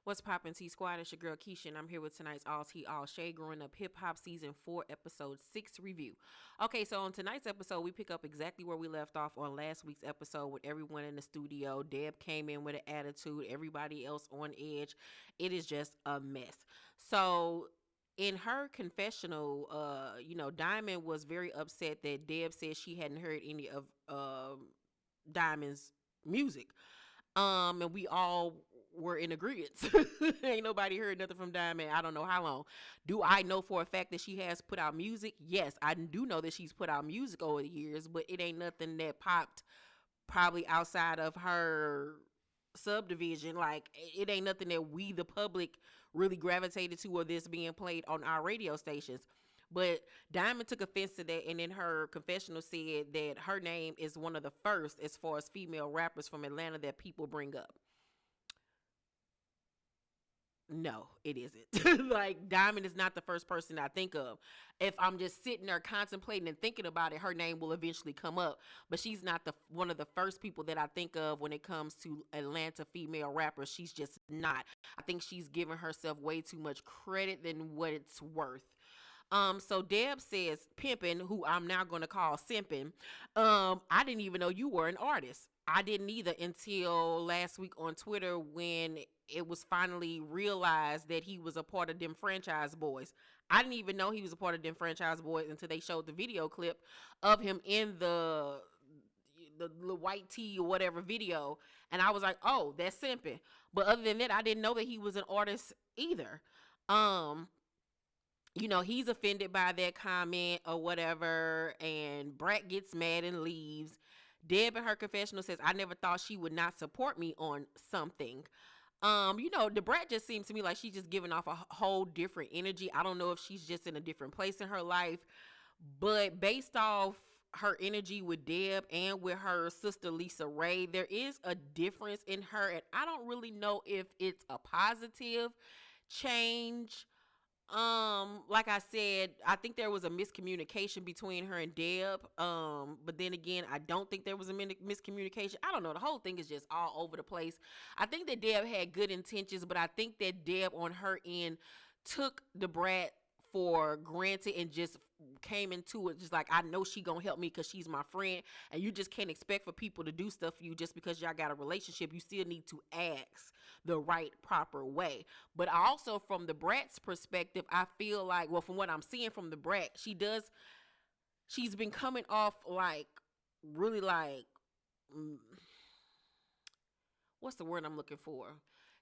What's poppin' T Squad? It's your girl Keisha, and I'm here with tonight's All Tea All Shade Growing Up Hip Hop Season 4, Episode 6 review. Okay, so on tonight's episode, we pick up exactly where we left off on last week's episode with everyone in the studio. Deb came in with an attitude, everybody else on edge. It is just a mess. So, in her confessional, Diamond was very upset that Deb said she hadn't heard any of Diamond's music. And we all were in agreement. Ain't nobody heard nothing from Diamond. I don't know how long. Do I know for a fact that she has put out music? Yes, I do know that she's put out music over the years, but it ain't nothing that popped probably outside of her subdivision. Like, it ain't nothing that we, the public, really gravitated to, or this being played on our radio stations. But Diamond took offense to that, and in her confessional said that her name is one of the first as far as female rappers from Atlanta that people bring up. No, it isn't. Like, Diamond is not the first person I think of. If I'm just sitting there contemplating and thinking about it, her name will eventually come up. But she's not the one of the first people that I think of when it comes to Atlanta female rappers. She's just not. I think she's giving herself way too much credit than what it's worth. So Deb says pimpin', who I'm now gonna call simpin'. I didn't even know you were an artist. I didn't either until last week on Twitter when it was finally realized that he was a part of them franchise boys. I didn't even know he was a part of them franchise boys until they showed the video clip of him in the white tee or whatever video, and I was like, oh, that's simping. But other than that, I didn't know that he was an artist either. Um, he's offended by that comment or whatever, and Brat gets mad and leaves. Deb in her confessional says, I never thought she would not support me on something. The Brat just seems to me like she's just giving off a whole different energy. I don't know if she's just in a different place in her life, but based off her energy with Deb and with her sister Lisa Ray, there is a difference in her, and I don't really know if it's a positive change. Like I said, I think there was a miscommunication between her and Deb. But then again, I don't think there was a miscommunication. I don't know. The whole thing is just all over the place. I think that Deb had good intentions, but I think that Deb on her end took the Brat for granted and just came into it just like, I know she gonna help me because she's my friend, and you just can't expect for people to do stuff for you just because y'all got a relationship. You still need to ask the right proper way. But also from the Brat's perspective, I feel like, well, from what I'm seeing from the Brat, she's been coming off like really like what's the word I'm looking for?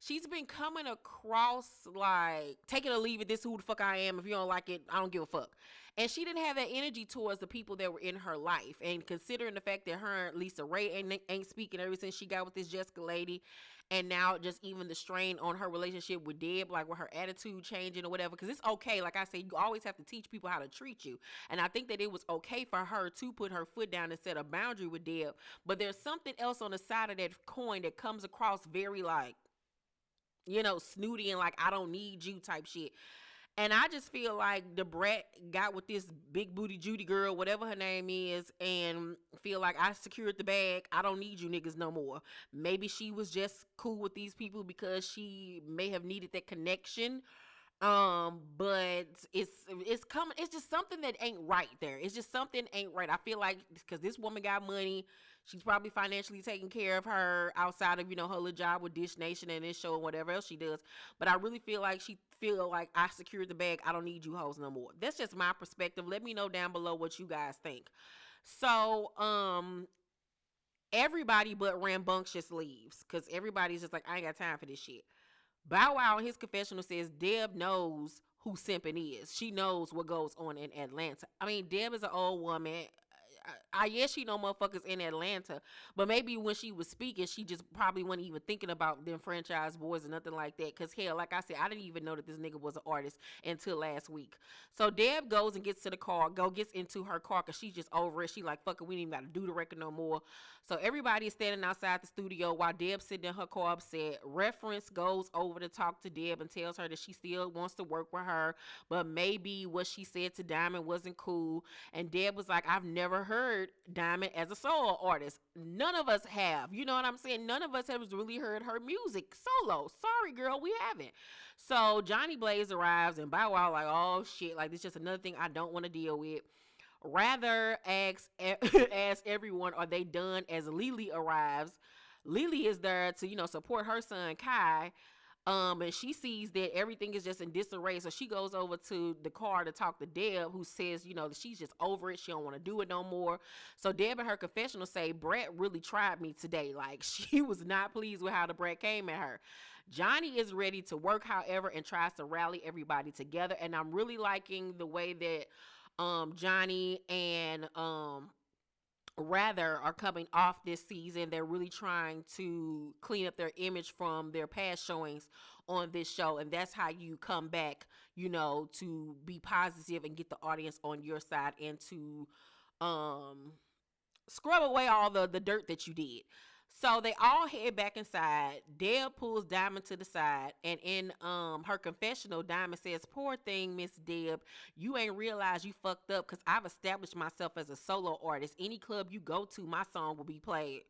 She's been coming across like, take it or leave it, this is who the fuck I am. If you don't like it, I don't give a fuck. And she didn't have that energy towards the people that were in her life. And considering the fact that her and Lisa Ray ain't speaking ever since she got with this Jessica lady, and now just even the strain on her relationship with Deb, like with her attitude changing or whatever, because it's okay. Like I said, you always have to teach people how to treat you. And I think that it was okay for her to put her foot down and set a boundary with Deb. But there's something else on the side of that coin that comes across very like, snooty and like, I don't need you type shit. And I just feel like the Brat got with this big booty Judy girl, whatever her name is, and feel like, I secured the bag. I don't need you niggas no more. Maybe she was just cool with these people because she may have needed that connection. But it's coming. It's just something that ain't right there. It's just something ain't right. I feel like because this woman got money, she's probably financially taking care of her outside of her little job with Dish Nation and this show and whatever else she does. But I really feel like she feel like, I secured the bag. I don't need you hoes no more. That's just my perspective. Let me know down below what you guys think. So everybody but Rambunctious leaves because everybody's just like, I ain't got time for this shit. Bow Wow in his confessional says Deb knows who simping is. She knows what goes on in Atlanta. I mean, Deb is an old woman. Yes, she know motherfuckers in Atlanta, but maybe when she was speaking, she just probably wasn't even thinking about them franchise boys or nothing like that. Cause hell, like I said, I didn't even know that this nigga was an artist until last week. So Deb goes and gets to the car, gets into her car, cause she's just over it. She like, fuck it, we ain't even gotta do the record no more. So everybody is standing outside the studio while Deb sitting in her car upset. Reference goes over to talk to Deb and tells her that she still wants to work with her, but maybe what she said to Diamond wasn't cool. And Deb was like, I've never heard Diamond as a solo artist. None of us have. You know what I'm saying? None of us have really heard her music solo. Sorry, girl, we haven't. So Johnny Blaze arrives and Bow Wow like, oh shit, like this is just another thing I don't want to deal with. Rather ask ask everyone, are they done? As Lily arrives, Lily is there to support her son Kai. And she sees that everything is just in disarray, so she goes over to the car to talk to Deb, who says, that she's just over it. She don't want to do it no more. So Deb in her confessional say Brett really tried me today. Like she was not pleased with how the Brett came at her. Johnny is ready to work, however, and tries to rally everybody together. And I'm really liking the way that Johnny and Rather are coming off this season. They're really trying to clean up their image from their past showings on this show, and that's how you come back, to be positive and get the audience on your side and to scrub away all the dirt that you did. So they all head back inside. Deb pulls Diamond to the side, and in her confessional, Diamond says, "Poor thing, Miss Deb. You ain't realized you fucked up because I've established myself as a solo artist. Any club you go to, my song will be played."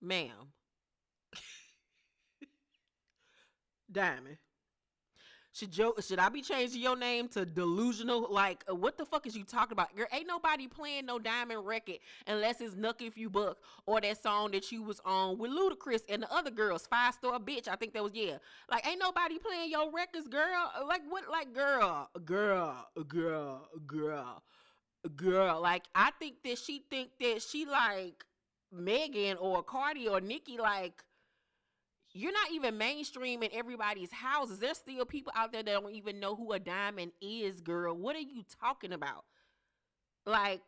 Ma'am, Diamond. Should I be changing your name to delusional? Like, what the fuck is you talking about? Girl, ain't nobody playing no Diamond record unless it's Nuck If You Buck or that song that you was on with Ludacris and the other girls, Five Star Bitch. I think that was, yeah. Like, ain't nobody playing your records, girl. Like, what? Like, girl. Like, I think that she like Megan or Cardi or Nicki, like, you're not even mainstream in everybody's houses. There's still people out there that don't even know who a Diamond is, girl. What are you talking about? Like,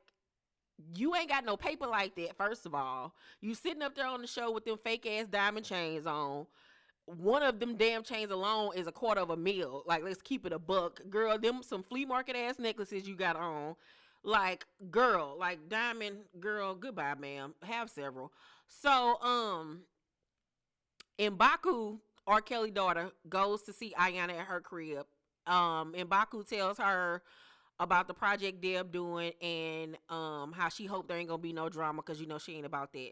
you ain't got no paper like that, first of all. You sitting up there on the show with them fake ass diamond chains on. One of them damn chains alone is $250,000. Like, let's keep it a buck. Girl, them some flea market ass necklaces you got on. Like, girl, like Diamond, girl, goodbye, ma'am. Have several. So, in Baku, R. Kelly's daughter goes to see Ayana at her crib. And Baku tells her about the project Deb doing and how she hope there ain't gonna be no drama because she ain't about that.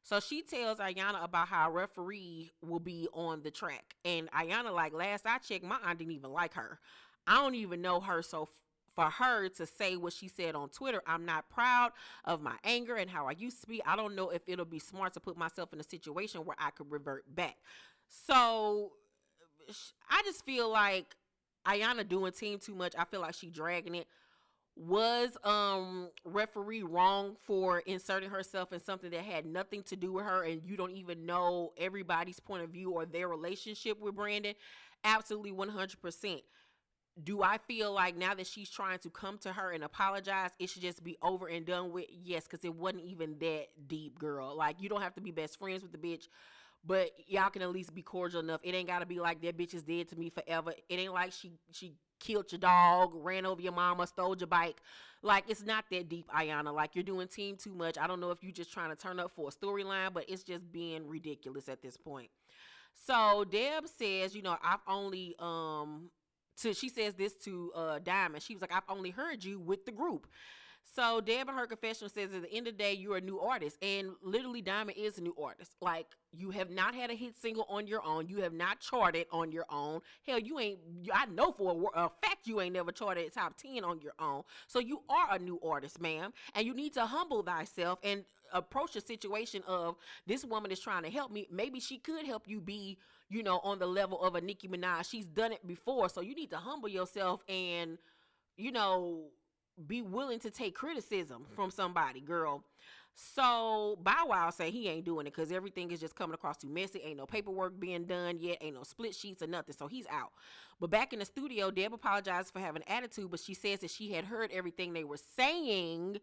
So she tells Ayana about how a referee will be on the track. And Ayana, like, last I checked, my aunt didn't even like her. I don't even know her. So for her to say what she said on Twitter, I'm not proud of my anger and how I used to be. I don't know if it'll be smart to put myself in a situation where I could revert back. So I just feel like Ayana doing team too much. I feel like she dragging it. Was referee wrong for inserting herself in something that had nothing to do with her and you don't even know everybody's point of view or their relationship with Brandon? Absolutely 100%. Do I feel like now that she's trying to come to her and apologize, it should just be over and done with? Yes, because it wasn't even that deep, girl. Like, you don't have to be best friends with the bitch, but y'all can at least be cordial enough. It ain't got to be like that bitch is dead to me forever. It ain't like she killed your dog, ran over your mama, stole your bike. Like, it's not that deep, Ayana. Like, you're doing team too much. I don't know if you're just trying to turn up for a storyline, but it's just being ridiculous at this point. So Deb says, I've only she says this to Diamond. She was like, I've only heard you with the group. So Deb in her confessional says at the end of the day, you're a new artist. And literally Diamond is a new artist. Like, you have not had a hit single on your own. You have not charted on your own. Hell, I know for a fact you ain't never charted top 10 on your own. So you are a new artist, ma'am. And you need to humble thyself and approach the situation of, this woman is trying to help me. Maybe she could help you be, on the level of a Nicki Minaj. She's done it before. So you need to humble yourself and, be willing to take criticism from somebody, girl. So Bow Wow say he ain't doing it because everything is just coming across too messy. Ain't no paperwork being done yet. Ain't no split sheets or nothing. So he's out. But back in the studio, Deb apologized for having attitude, but she says that she had heard everything they were saying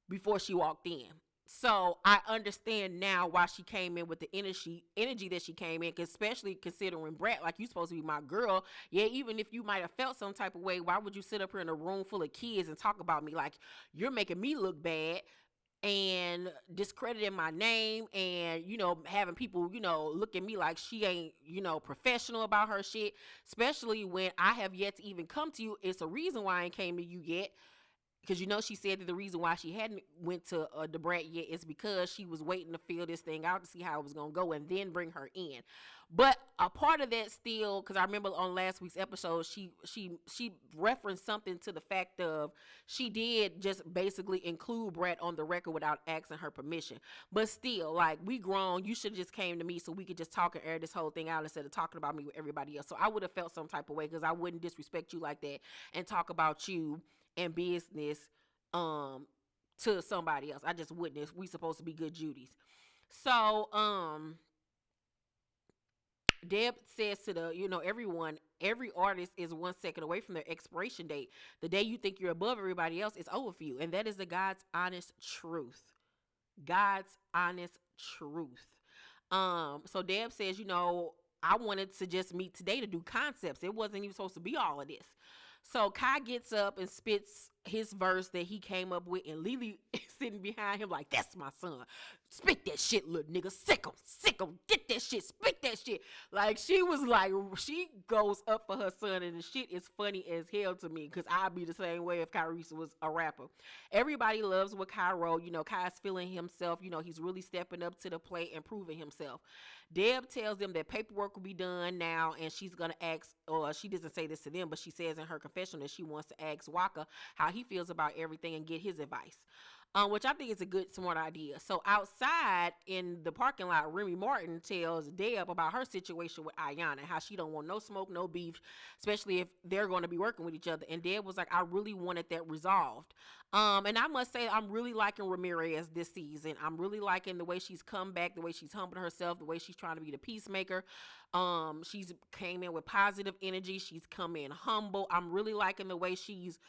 before she walked in. So I understand now why she came in with the energy that she came in, especially considering Brett, like, you supposed to be my girl. Yeah, even if you might have felt some type of way, why would you sit up here in a room full of kids and talk about me like you're making me look bad and discrediting my name, and having people look at me like she ain't professional about her shit, especially when I have yet to even come to you. It's a reason why I ain't came to you yet, because she said that the reason why she hadn't went to the brat yet is because she was waiting to feel this thing out to see how it was going to go and then bring her in. But a part of that still, because I remember on last week's episode, she referenced something to the fact of she did just basically include Brat on the record without asking her permission. But still, like, we grown, you should have just came to me so we could just talk and air this whole thing out instead of talking about me with everybody else. So I would have felt some type of way, because I wouldn't disrespect you like that and talk about you and business to somebody else. I just wouldn't. We supposed to be good Judies. So Deb says to everyone, every artist is 1 second away from their expiration date. The day you think you're above everybody else, it's over for you. And that is the God's honest truth. God's honest truth. So Deb says, I wanted to just meet today to do concepts. It wasn't even supposed to be all of this. So Kai gets up and spits his verse that he came up with, and Lily is sitting behind him like, that's my son. Spit that shit, little nigga. Sick him. Get that shit. Spit that shit. Like, she was like, she goes up for her son, and the shit is funny as hell to me, because I'd be the same way if Kyrese was a rapper. Everybody loves what Kai wrote. Kai's feeling himself. He's really stepping up to the plate and proving himself. Deb tells them that paperwork will be done now, and she's going to ask, or she doesn't say this to them, but she says in her confession that she wants to ask Waka how he feels about everything and get his advice. Which I think is a good, smart idea. So outside in the parking lot, Remy Martin tells Deb about her situation with Ayanna, how she don't want no smoke, no beef, especially if they're going to be working with each other. And Deb was like, I really wanted that resolved. And I must say, I'm really liking Ramirez this season. I'm really liking the way she's come back, the way she's humbled herself, the way she's trying to be the peacemaker. She's came in with positive energy. She's come in humble. I'm really liking the way she's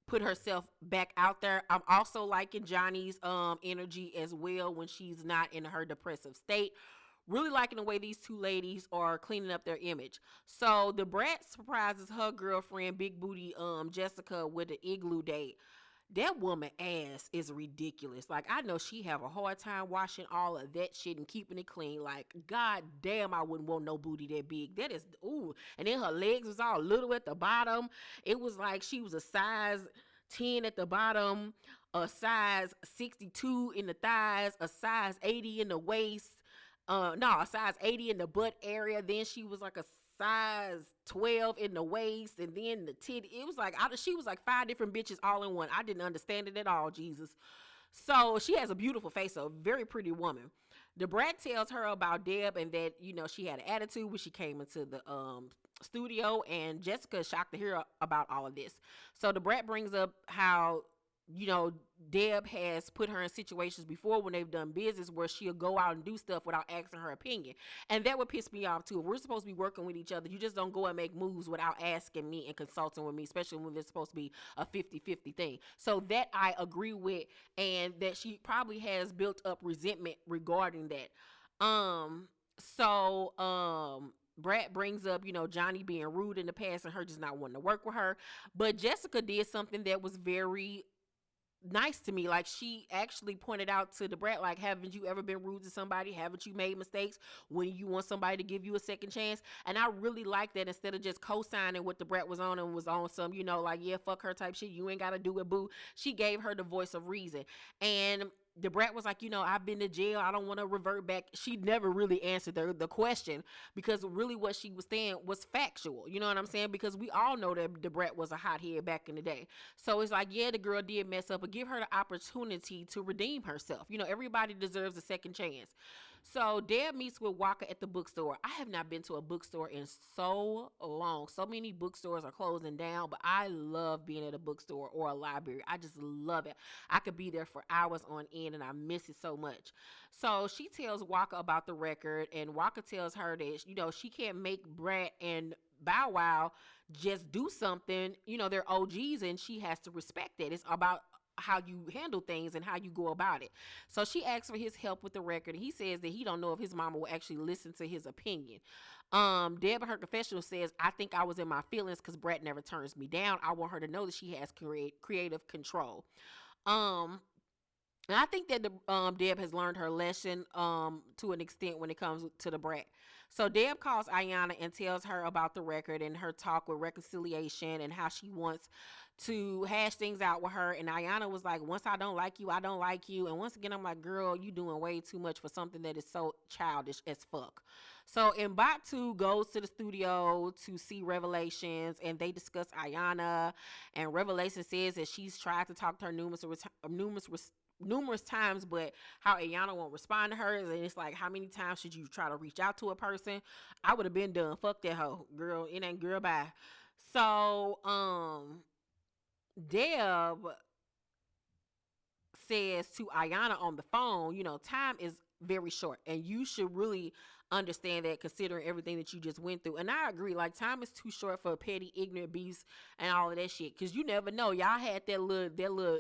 put herself back out there. I'm also liking Johnny's energy as well when she's not in her depressive state. Really liking the way these two ladies are cleaning up their image. So the brat surprises her girlfriend, Big Booty Jessica, with an igloo date. That woman ass is ridiculous. Like, I know she have a hard time washing all of that shit and keeping it clean. Like, god damn, I wouldn't want no booty that big. That is, ooh. And then her legs was all little at the bottom. It was like she was a size 10 at the bottom, a size 62 in the thighs, a size 80 in the waist. A size 80 in the butt area. Then she was like a size 12 in the waist, and then the titty. It was like, she was like 5 different bitches all in one. I didn't understand it at all, Jesus. So she has a beautiful face, a very pretty woman. The brat tells her about Deb and that, she had an attitude when she came into the studio, and Jessica is shocked to hear about all of this. So the brat brings up how Deb has put her in situations before when they've done business where she'll go out and do stuff without asking her opinion. And that would piss me off too. If we're supposed to be working with each other, you just don't go and make moves without asking me and consulting with me, especially when it's supposed to be a 50-50 thing. So that I agree with, and that she probably has built up resentment regarding that. Brat brings up, Johnny being rude in the past and her just not wanting to work with her. But Jessica did something that was very nice to me. Like, she actually pointed out to the brat, like, haven't you ever been rude to somebody? Haven't you made mistakes when you want somebody to give you a second chance? And I really like that. Instead of just co-signing what the brat was on and was on some, like, yeah, fuck her type shit, you ain't gotta do it, boo. She gave her the voice of reason. And the brat was like, I've been to jail, I don't want to revert back. She never really answered the question, because really what she was saying was factual. You know what I'm saying? Because we all know that the brat was a hothead back in the day. So it's like, yeah, the girl did mess up, but give her the opportunity to redeem herself. Everybody deserves a second chance. So Deb meets with Waka at the bookstore. I have not been to a bookstore in so long. So many bookstores are closing down, but I love being at a bookstore or a library. I just love it. I could be there for hours on end, and I miss it so much. So she tells Waka about the record, and Waka tells her that, she can't make Brat and Bow Wow just do something. They're OGs, and she has to respect that. It's about how you handle things and how you go about it. So she asks for his help with the record. He says that he don't know if his mama will actually listen to his opinion. Deb in her confessional says, I think I was in my feelings because Brett never turns me down. I want her to know that she has creative control. Um, and I think that the Deb has learned her lesson to an extent when it comes to the brat. So Deb calls Ayana and tells her about the record and her talk with reconciliation and how she wants to hash things out with her. And Ayana was like, once I don't like you, I don't like you. And once again, I'm like, girl, you doing way too much for something that is so childish as fuck. So Mbatu goes to the studio to see Revelations and they discuss Ayana. And Revelation says that she's tried to talk to her numerous times, but how Ayana won't respond to her, and it's like, how many times should you try to reach out to a person? I would have been done. Fuck that hoe, girl. It ain't girl. Bye. So, Deb says to Ayana on the phone, time is very short, and you should really understand that considering everything that you just went through. And I agree, like, time is too short for petty, ignorant beasts and all of that shit, because you never know. Y'all had that little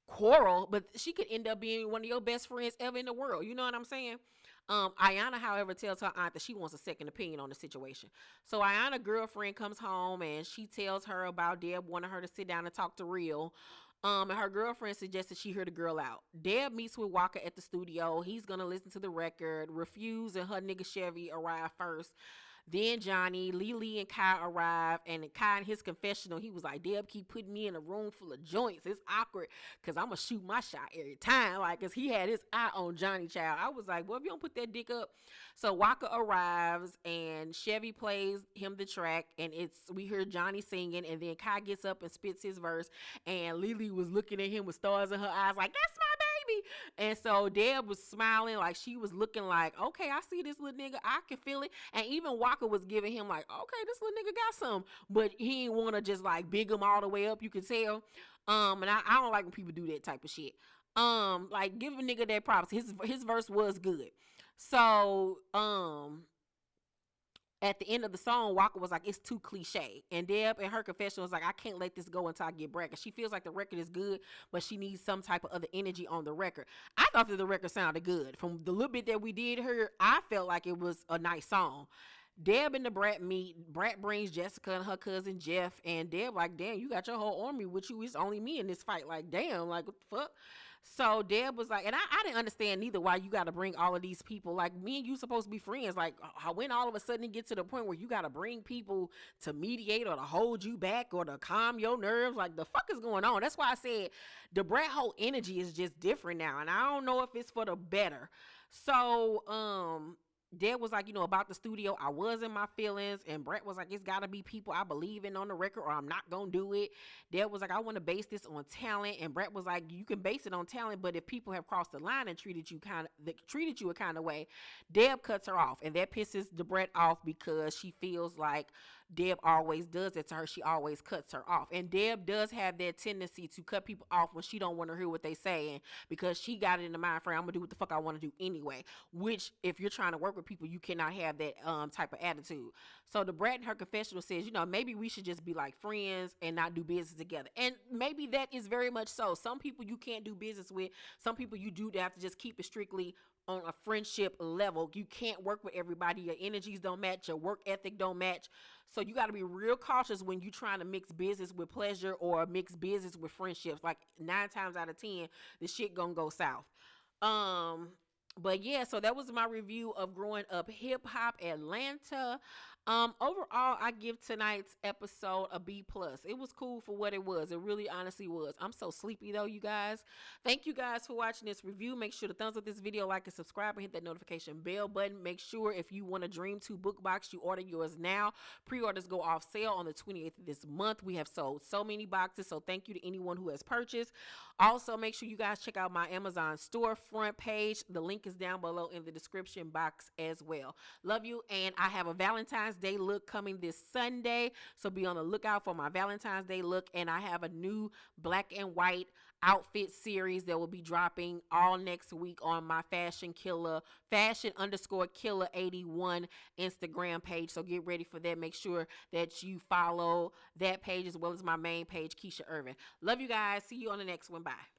quarrel, but she could end up being one of your best friends ever in the world. You know what I'm saying? Ayana, however, tells her aunt that she wants a second opinion on the situation. So Ayana's girlfriend comes home and she tells her about Deb wanting her to sit down and talk to Real. And her girlfriend suggested she hear the girl out. Deb meets with Walker at the studio. He's gonna listen to the record. Refuse and her nigga Chevy arrive first. Then Johnny, Lily, and Kai arrive, and Kai in his confessional, he was like, Deb keep putting me in a room full of joints. It's awkward because I'm going to shoot my shot every time. Like, because he had his eye on Johnny Child. I was like, well, if you don't put that dick up. So Walker arrives, and Chevy plays him the track, and we hear Johnny singing, and then Kai gets up and spits his verse, and Lily was looking at him with stars in her eyes like, that's my baby. And so Deb was smiling, like she was looking like, okay, I see this little nigga, I can feel it. And even Walker was giving him like, okay, this little nigga got some, but he didn't want to just like big him all the way up, you can tell. And I don't like when people do that type of shit. Like, give a nigga that props. His verse was good. So at the end of the song, Walker was like, it's too cliche. And Deb in her confession was like, I can't let this go until I get Brad. She feels like the record is good, but she needs some type of other energy on the record. I thought that the record sounded good. From the little bit that we did hear, I felt like it was a nice song. Deb and the Brat meet. Brat brings Jessica and her cousin Jeff. And Deb like, damn, you got your whole army with you. It's only me in this fight. Like, damn, like, what the fuck? So Deb was like, and I didn't understand neither why you got to bring all of these people. Like, me and you supposed to be friends. Like, when all of a sudden it get to the point where you got to bring people to mediate or to hold you back or to calm your nerves. Like, the fuck is going on? That's why I said the Brat whole energy is just different now. And I don't know if it's for the better. So, Deb was like, about the studio, I was in my feelings. And Brett was like, it's got to be people I believe in on the record or I'm not going to do it. Deb was like, I want to base this on talent. And Brett was like, you can base it on talent, but if people have crossed the line and treated you a kind of way, Deb cuts her off. And that pisses the Brett off because she feels like Deb always does it to her. She always cuts her off. And Deb does have that tendency to cut people off when she don't want to hear what they saying because she got it in the mind frame, I'm going to do what the fuck I want to do anyway. Which, if you're trying to work with people, you cannot have that type of attitude. So the Brat in her confessional says, maybe we should just be like friends and not do business together. And maybe that is very much so. Some people you can't do business with. Some people you do have to just keep it strictly on a friendship level. You can't work with everybody. Your energies don't match. Your work ethic don't match. So you got to be real cautious when you're trying to mix business with pleasure or mix business with friendships. Like 9 times out of 10, the shit gonna go south. But yeah, so that was my review of Growing Up Hip Hop Atlanta. Overall, I give tonight's episode a B+. It was cool for what it was. It really honestly was. I'm so sleepy though, you guys. Thank you guys for watching this review. Make sure to thumbs up this video, like and subscribe, and hit that notification bell button. Make sure if you want a Dream 2 book box, you order yours now. Pre-orders go off sale on the 28th of this month. We have sold so many boxes, so thank you to anyone who has purchased. Also, make sure you guys check out my Amazon storefront page. The link is down below in the description box as well. Love you, and I have a Valentine's Day look coming this Sunday, so be on the lookout for my Valentine's Day look. And I have a new black and white outfit series that will be dropping all next week on my fashion_killer 81 Instagram page. So get ready for that. Make sure that you follow that page as well as my main page, Keisha Irvin. Love you guys. See you on the next one. Bye.